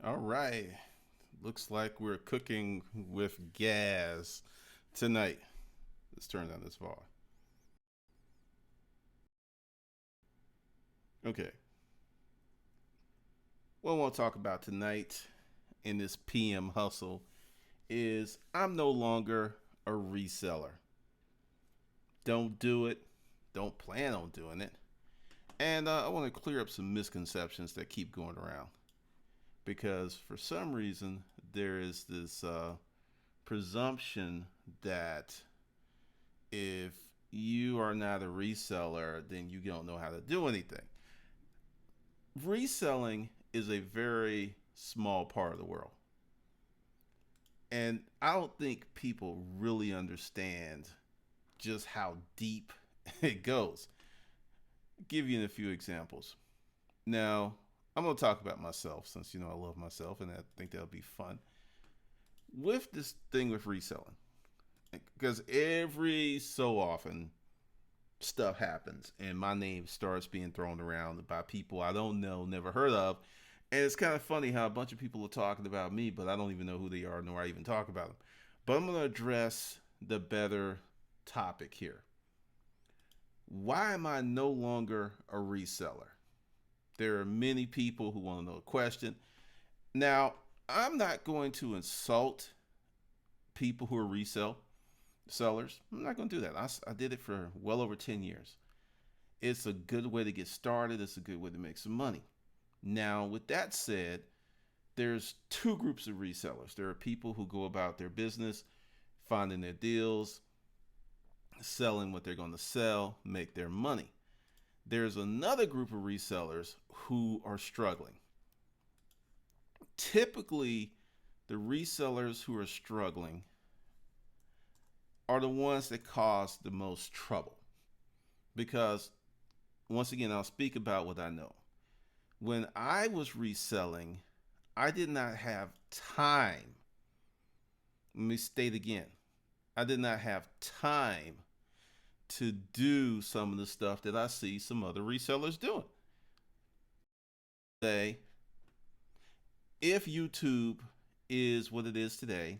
All right. Looks like we're cooking with gas tonight. Let's turn down this volume. Okay. What I want to talk about tonight in this PM hustle is I'm no longer a reseller. Don't do it. Don't plan on doing it. And I want to clear up some misconceptions that keep going around because for some reason there is this presumption that if you are not a reseller, then you don't know how to do anything. Reselling is a very small part of the world. And I don't think people really understand just how deep it goes. I'll give you a few examples. Now, I'm going to talk about myself since I love myself and I think that'll be fun. With this thing with reselling, because every so often stuff happens and my name starts being thrown around by people I don't know, never heard of. And it's kind of funny how a bunch of people are talking about me, but I don't even know who they are, nor I even talk about them. But I'm going to address the better topic here. Why am I no longer a reseller? There are many people who want to know the question. Now, I'm not going to insult people who are resell sellers. I'm not going to do that. I did it for well over 10 years. It's a good way to get started. It's a good way to make some money. Now, with that said, there's two groups of resellers. There are people who go about their business, finding their deals, selling what they're going to sell, make their money. There's another group of resellers who are struggling. Typically, the resellers who are struggling are the ones that cause the most trouble. Because, once again, I'll speak about what I know. When I was reselling, I did not have time. Let me state again. I did not have time to do some of the stuff that I see some other resellers doing. Say, if YouTube is what it is today,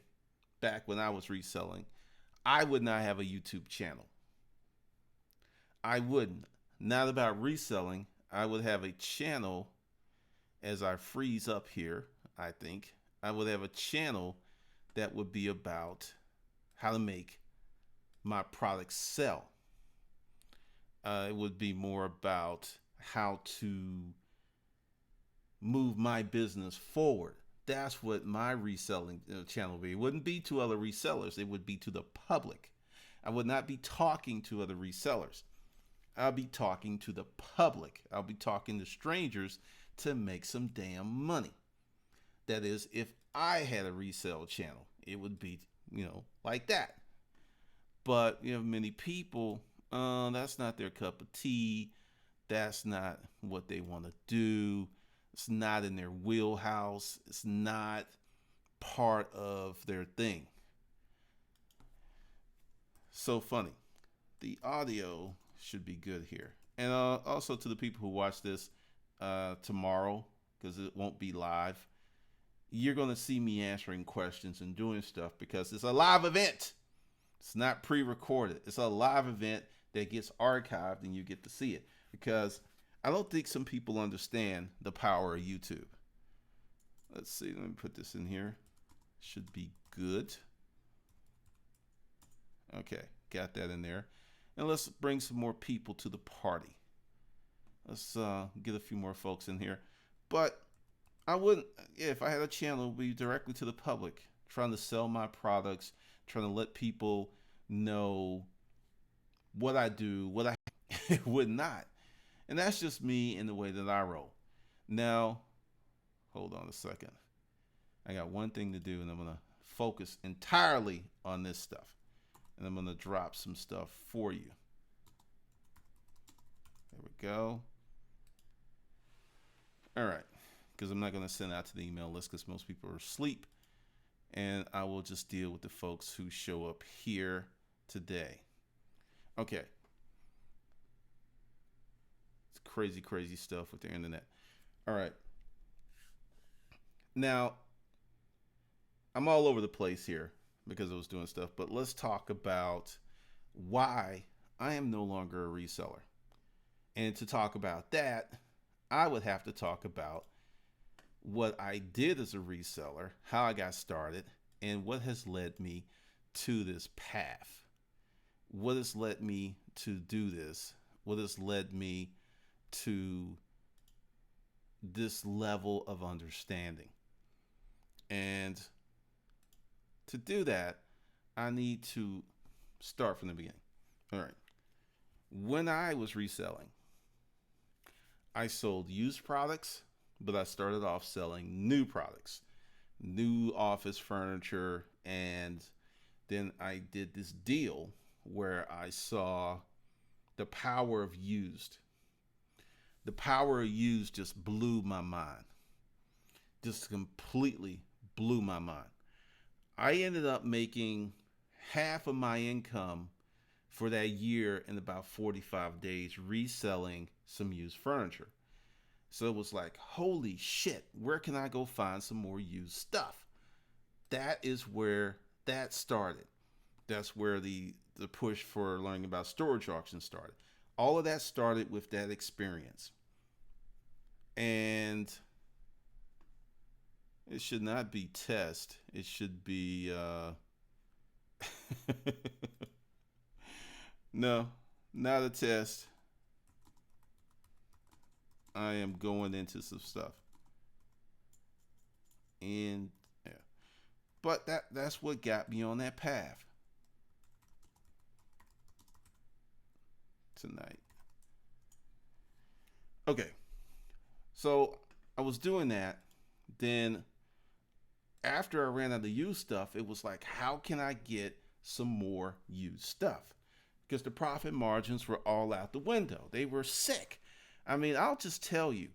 back when I was reselling, I would not have a YouTube channel. I wouldn't. Not about reselling. I would have a channel as I freeze up here, I think. I would have a channel that would be about how to make my products sell. It would be more about how to move my business forward. That's what my reselling channel would be. It wouldn't be to other resellers. It would be to the public. I would not be talking to other resellers. I'll be talking to the public. I'll be talking to strangers to make some damn money. That is, if I had a resale channel, it would be, like that. But many people, that's not their cup of tea. That's not what they want to do. It's not in their wheelhouse. It's not part of their thing. So funny. The audio should be good here. And also to the people who watch this tomorrow, because it won't be live, you're going to see me answering questions and doing stuff because it's a live event. It's not pre-recorded. It's a live event that gets archived and you get to see it. Because I don't think some people understand the power of YouTube. Let's see. Let me put this in here. Should be good. Okay. Got that in there. And let's bring some more people to the party. Let's get a few more folks in here. But I wouldn't, if I had a channel, it would be directly to the public, trying to sell my products, trying to let people know what I do, what I would not. And that's just me in the way that I roll. Now, hold on a second. I got one thing to do, and I'm going to focus entirely on this stuff. And I'm going to drop some stuff for you. There we go. All right. Because I'm not going to send out to the email list because most people are asleep. And I will just deal with the folks who show up here today. Okay. It's crazy, crazy stuff with the internet. All right. Now, I'm all over the place here because I was doing stuff, but let's talk about why I am no longer a reseller. And to talk about that, I would have to talk about what I did as a reseller, how I got started, and what has led me to this path. What has led me to do this? What has led me to this level of understanding? And to do that, I need to start from the beginning. All right. When I was reselling, I sold used products, but I started off selling new products, new office furniture. And then I did this deal where I saw the power of used. The power of used just blew my mind, just completely blew my mind. I ended up making half of my income for that year in about 45 days reselling some used furniture. So it was like, holy shit, where can I go find some more used stuff? That is where that started. That's where the push for learning about storage auctions started. All of that started with that experience. And it should not be test. It should be no, not a test. I am going into some stuff. And yeah. But that's what got me on that path tonight. Okay. So I was doing that. Then after I ran out of used stuff, it was like, how can I get some more used stuff? Because the profit margins were all out the window. They were sick. I mean, I'll just tell you,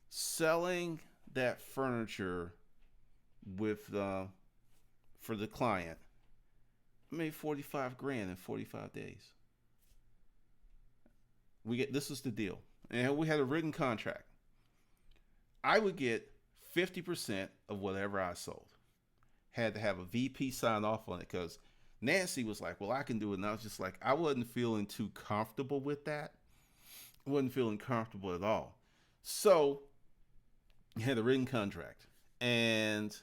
selling that furniture with for the client, I made 45 grand in 45 days. This is the deal, and we had a written contract. I would get 50% of whatever I sold. Had to have a VP sign off on it because Nancy was like, well, I can do it. And I was just like, I wasn't feeling too comfortable with that. I wasn't feeling comfortable at all. So I had a written contract. And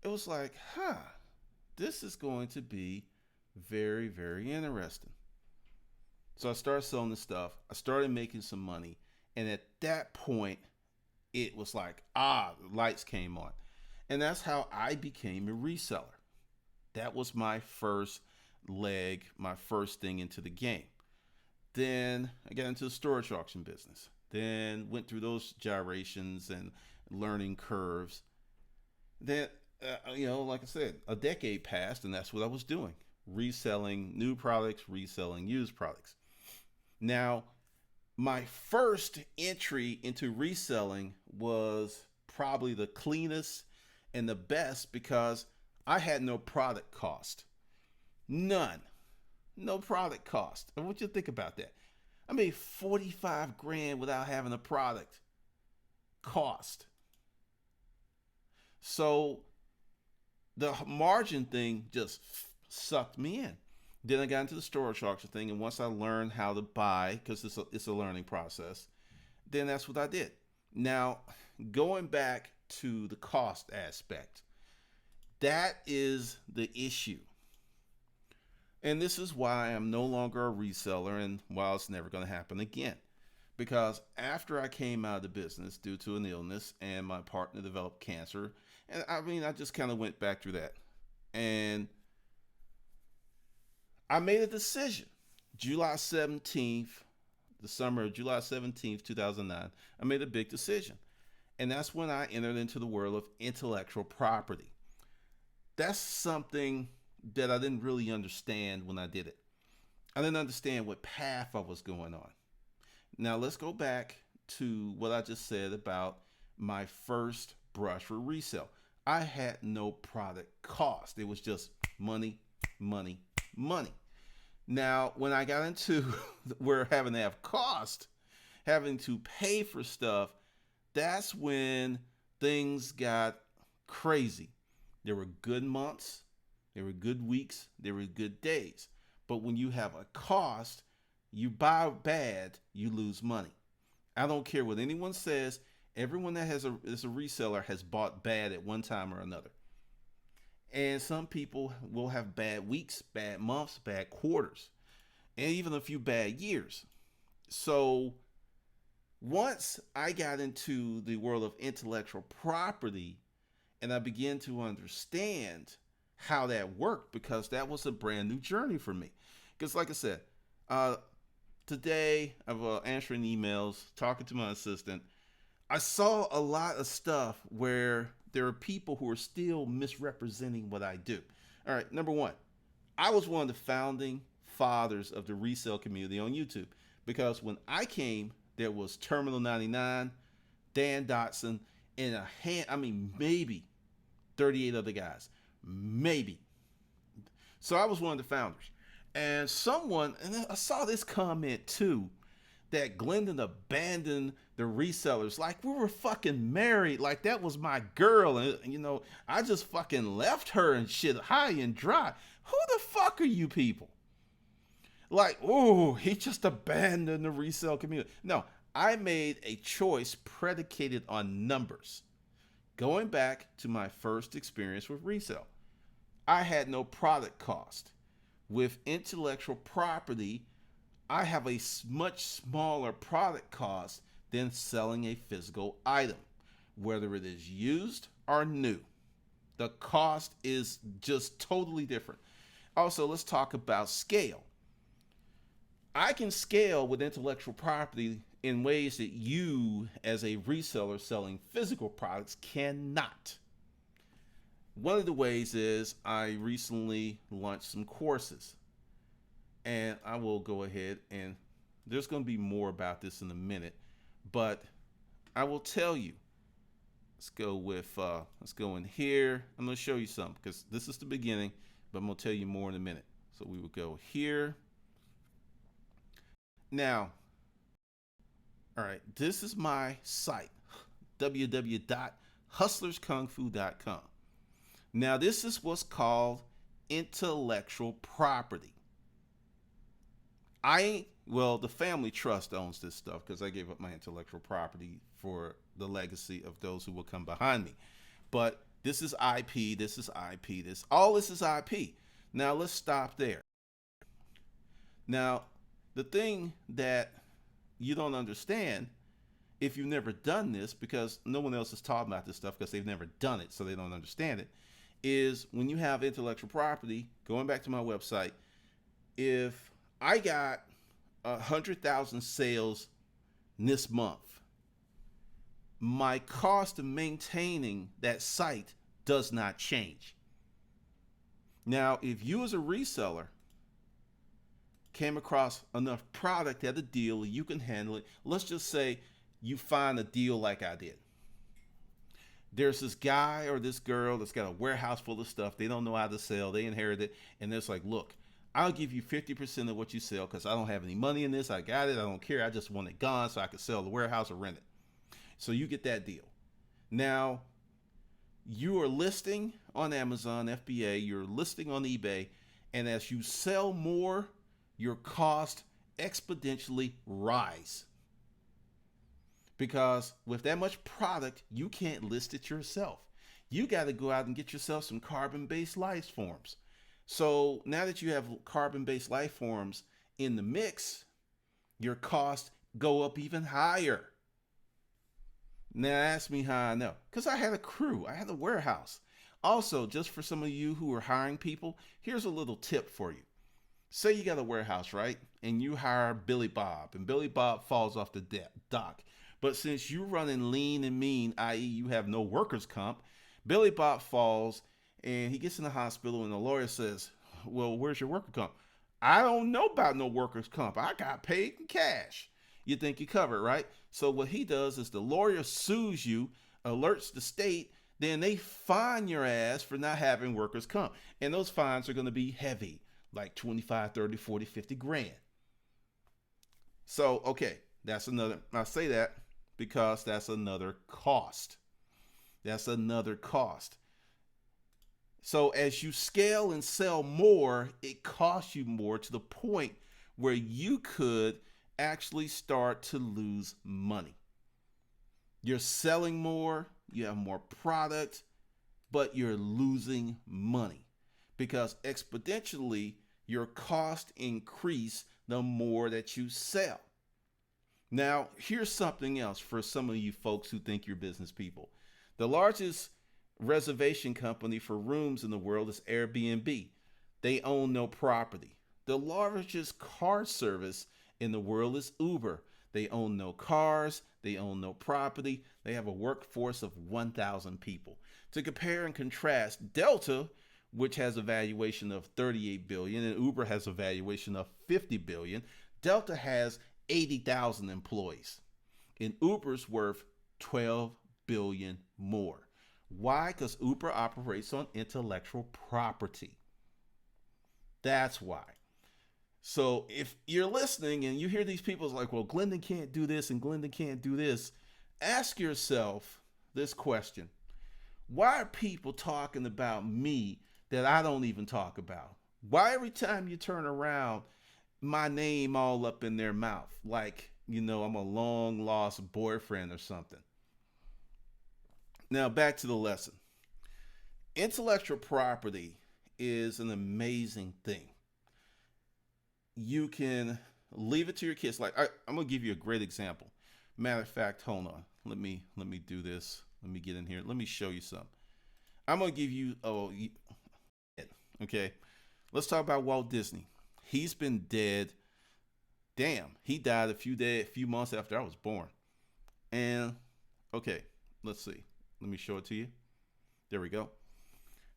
it was like, this is going to be very, very interesting. So I started selling the stuff. I started making some money. And at that point, it was like, the lights came on. And that's how I became a reseller. That was my first leg, my first thing into the game. Then I got into the storage auction business. Then went through those gyrations and learning curves. Then, like I said, a decade passed, and that's what I was doing. Reselling new products, reselling used products. Now, my first entry into reselling was probably the cleanest and the best because I had no product cost. None. No product cost. And what you think about that? I made 45 grand without having a product cost. So the margin thing just sucked me in. Then I got into the storage auction thing, and once I learned how to buy, because it's a learning process, then that's what I did. Now, going back to the cost aspect, that is the issue. And this is why I'm no longer a reseller and why it's never going to happen again. Because after I came out of the business due to an illness and my partner developed cancer, and I just kind of went back through that. And I made a decision. July 17th, the summer of July 17th, 2009, I made a big decision. And that's when I entered into the world of intellectual property. That's something that I didn't really understand when I did it. I didn't understand what path I was going on. Now let's go back to what I just said about my first brush for resale. I had no product cost. It was just money, money, money. Now, when I got into where having to have cost, having to pay for stuff, that's when things got crazy. There were good months, there were good weeks, there were good days. But when you have a cost, you buy bad, you lose money. I don't care what anyone says. Everyone that is a reseller has bought bad at one time or another. And some people will have bad weeks, bad months, bad quarters, and even a few bad years. So once I got into the world of intellectual property and I began to understand how that worked, because that was a brand new journey for me. Because, like I said, uh, today I'm answering emails, talking to my assistant. I saw a lot of stuff where there are people who are still misrepresenting what I do. All right, number one, I was one of the founding fathers of the resale community on YouTube, because when I came, there was Terminal 99, Dan Dotson, and maybe 38 other guys. Maybe. So I was one of the founders. And I saw this comment too, that Glendon abandoned the resellers. Like we were fucking married. Like that was my girl. And, I just fucking left her and shit high and dry. Who the fuck are you people? Like, oh, he just abandoned the resale community. No, I made a choice predicated on numbers. Going back to my first experience with resale, I had no product cost. With intellectual property, I have a much smaller product cost than selling a physical item, whether it is used or new. The cost is just totally different. Also, let's talk about scale. I can scale with intellectual property in ways that you, as a reseller selling physical products, cannot. One of the ways is I recently launched some courses, and I will go ahead, and there's going to be more about this in a minute, but I will tell you. Let's go in here. I'm going to show you something because this is the beginning, but I'm going to tell you more in a minute. So we will go here. Now, all right, this is my site, www.hustlerskungfu.com. Now, this is what's called intellectual property. The family trust owns this stuff because I gave up my intellectual property for the legacy of those who will come behind me. But this is IP, this is IP, all this is IP. Now, let's stop there. Now, the thing that you don't understand, if you've never done this, because no one else is talking about this stuff because they've never done it, so they don't understand it, is when you have intellectual property, going back to my website, if I got 100,000 sales this month, my cost of maintaining that site does not change. Now, if you as a reseller came across enough product at a deal, you can handle it. Let's just say you find a deal like I did. There's this guy or this girl that's got a warehouse full of stuff. They don't know how to sell. They inherit it. And it's like, look, I'll give you 50% of what you sell because I don't have any money in this. I got it. I don't care. I just want it gone so I can sell the warehouse or rent it. So you get that deal. Now, you are listing on Amazon, FBA. You're listing on eBay. And as you sell more, your cost exponentially rise. Because with that much product, you can't list it yourself. You got to go out and get yourself some carbon-based life forms. So now that you have carbon-based life forms in the mix, your costs go up even higher. Now ask me how I know. Because I had a crew. I had a warehouse. Also, just for some of you who are hiring people, here's a little tip for you. Say you got a warehouse, right? And you hire Billy Bob, and Billy Bob falls off the dock. But since you're running lean and mean, i.e. you have no workers' comp, Billy Bob falls and he gets in the hospital and the lawyer says, well, where's your worker comp? I don't know about no workers' comp. I got paid in cash. You think you covered, right? So what he does is the lawyer sues you, alerts the state, then they fine your ass for not having workers' comp. And those fines are going to be heavy, like 25, 30, 40, 50 grand. So, okay, that's another, I say that because that's another cost. That's another cost. So as you scale and sell more, it costs you more to the point where you could actually start to lose money. You're selling more, you have more product, but you're losing money because exponentially your cost increase the more that you sell. Now, here's something else for some of you folks who think you're business people. The largest reservation company for rooms in the world is Airbnb. They own no property. The largest car service in the world is Uber. They own no cars, they own no property. They have a workforce of 1,000 people. To compare and contrast, Delta, which has a valuation of 38 billion and Uber has a valuation of 50 billion, Delta has 80,000 employees. And Uber's worth 12 billion more. Why? Because Uber operates on intellectual property. That's why. So if you're listening and you hear these people like, well, Glendon can't do this and Glendon can't do this, ask yourself this question. Why are people talking about me that I don't even talk about? Why every time you turn around, my name all up in their mouth? Like, I'm a long lost boyfriend or something. Now back to the lesson. Intellectual property is an amazing thing. You can leave it to your kids. Like I'm gonna give you a great example. Matter of fact, hold on. Let me do this. Let me get in here. Let me show you something. I'm gonna give you okay. Let's talk about Walt Disney. He's been dead. Damn, he died a few months after I was born. And okay, let's see. Let me show it to you. There we go.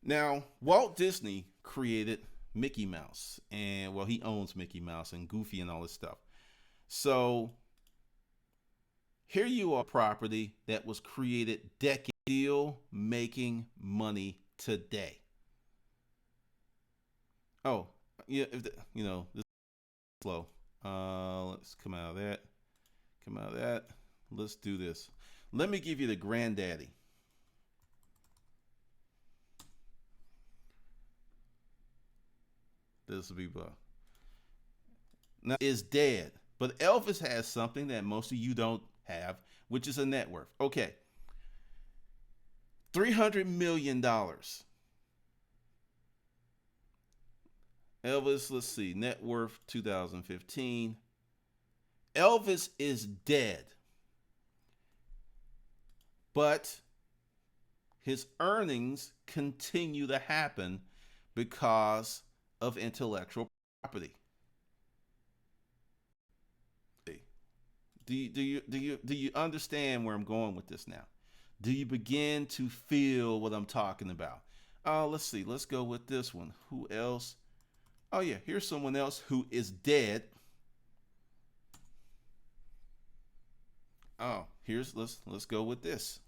Now, Walt Disney created Mickey Mouse, and well, he owns Mickey Mouse and Goofy and all this stuff. So here you are, property that was created decades, still making money today. Oh, yeah, this is slow. Let's come out of that. Come out of that. Let's do this. Let me give you the granddaddy. This will be now is dead, but Elvis has something that most of you don't have, which is a net worth. Okay, $300 million. Elvis, let's see, net worth 2015. Elvis is dead, but his earnings continue to happen because of intellectual property. Do you understand where I'm going with this now? Do you begin to feel what I'm talking about? Let's see. Let's go with this one. Who else? Oh yeah, here's someone else who is dead. Oh, let's go with this.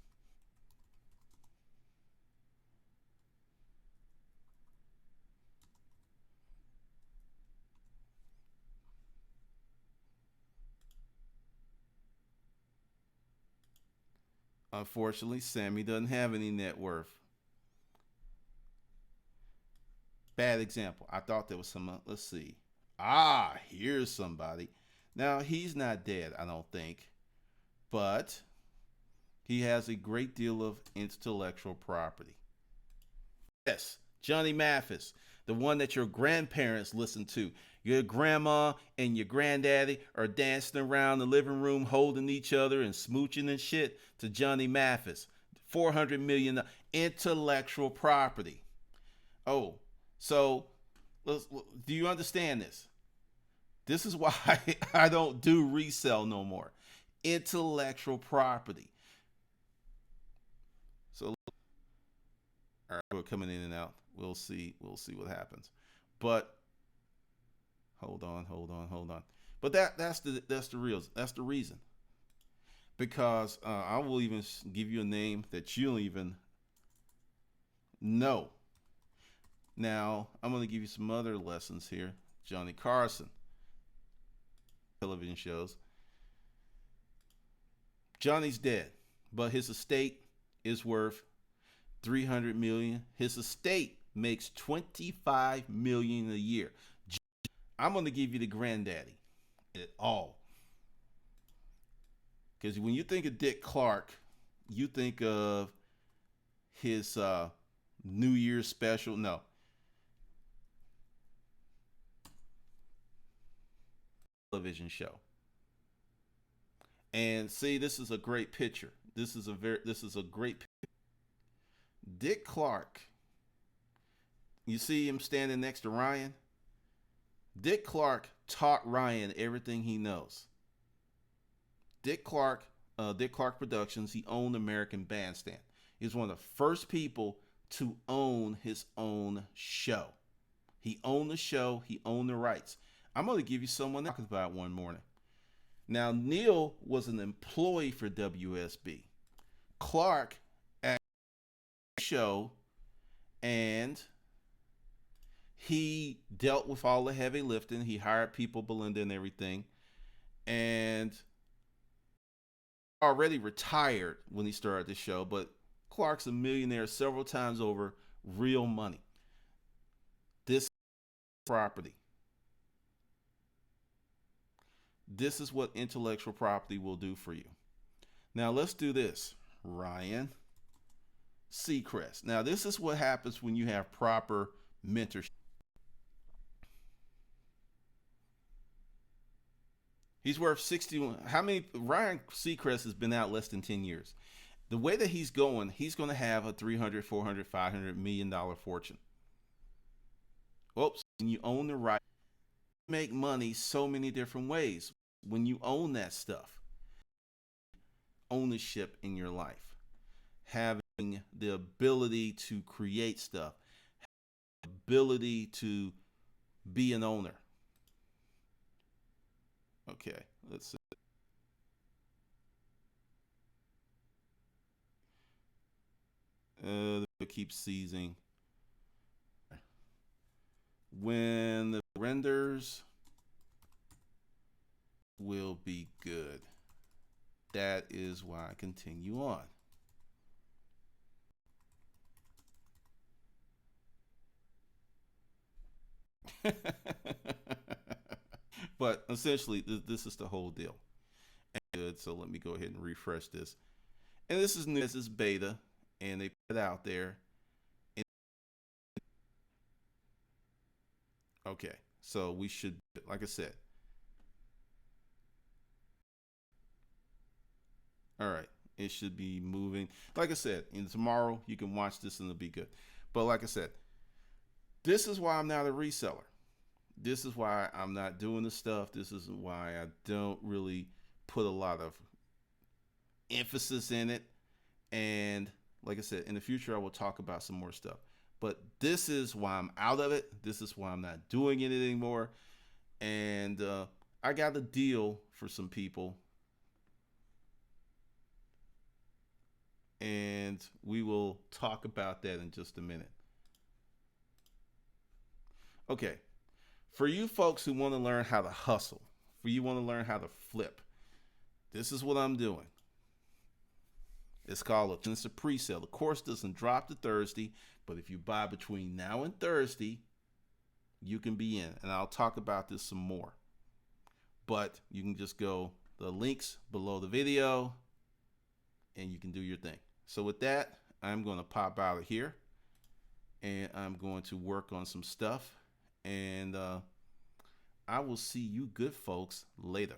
Unfortunately, Sammy doesn't have any net worth. Bad example. I thought there was some. Let's see. Here's somebody. Now, he's not dead, I don't think, but he has a great deal of intellectual property. Yes, Johnny Mathis, the one that your grandparents listened to. Your grandma and your granddaddy are dancing around the living room holding each other and smooching and shit to Johnny Mathis. $400 million intellectual property. Oh, so do you understand this? This is why I don't do resell no more. Intellectual property. So, all right, we're coming in and out. We'll see what happens. But hold on. But that's the reason. Because I will even give you a name that you don't even know. Now, I'm going to give you some other lessons here. Johnny Carson, television shows. Johnny's dead, but his estate is worth 300 million. His estate makes 25 million a year. I'm going to give you the granddaddy at all. Because when you think of Dick Clark, you think of his New Year's special. No. Television show. And see, this is a great picture. This is a great picture. Dick Clark. You see him standing next to Ryan? Dick Clark taught Ryan everything he knows. Dick Clark Productions, he owned American Bandstand. He was one of the first people to own his own show. He owned the show, he owned the rights. I'm going to give you someone else about one morning. Now, Neil was an employee for WSB. Clark at the show, and he dealt with all the heavy lifting. He hired people, Belinda and everything. And already retired when he started the show, but Clark's a millionaire several times over, real money. This property. This is what intellectual property will do for you. Now let's do this. Ryan Seacrest. Now this is what happens when you have proper mentorship. He's worth 61. How many? Ryan Seacrest has been out less than 10 years. The way that he's going to have a 300, 400, 500 million dollar fortune. Oops. When you own the right, you make money so many different ways. When you own that stuff, ownership in your life, having the ability to create stuff, ability to be an owner. Okay, let's see. It keeps seizing. When the renders will be good. That is why I continue on. But essentially, this is the whole deal. Good. So let me go ahead and refresh this. And this is new. This is beta, and they put it out there. Okay, so we should, like I said. All right, it should be moving. Like I said, and tomorrow you can watch this and it'll be good. But like I said, this is why I'm not a reseller. This is why I'm not doing the stuff. This is why I don't really put a lot of emphasis in it. And like I said, in the future, I will talk about some more stuff. But this is why I'm out of it. This is why I'm not doing it anymore. And I got a deal for some people. And we will talk about that in just a minute. Okay. For you folks who want to learn how to hustle, for you want to learn how to flip, this is what I'm doing. It's called a pre-sale. The course doesn't drop to Thursday, but if you buy between now and Thursday, you can be in. And I'll talk about this some more. But you can just go the links below the video and you can do your thing. So with that, I'm going to pop out of here and I'm going to work on some stuff. And I will see you good folks later.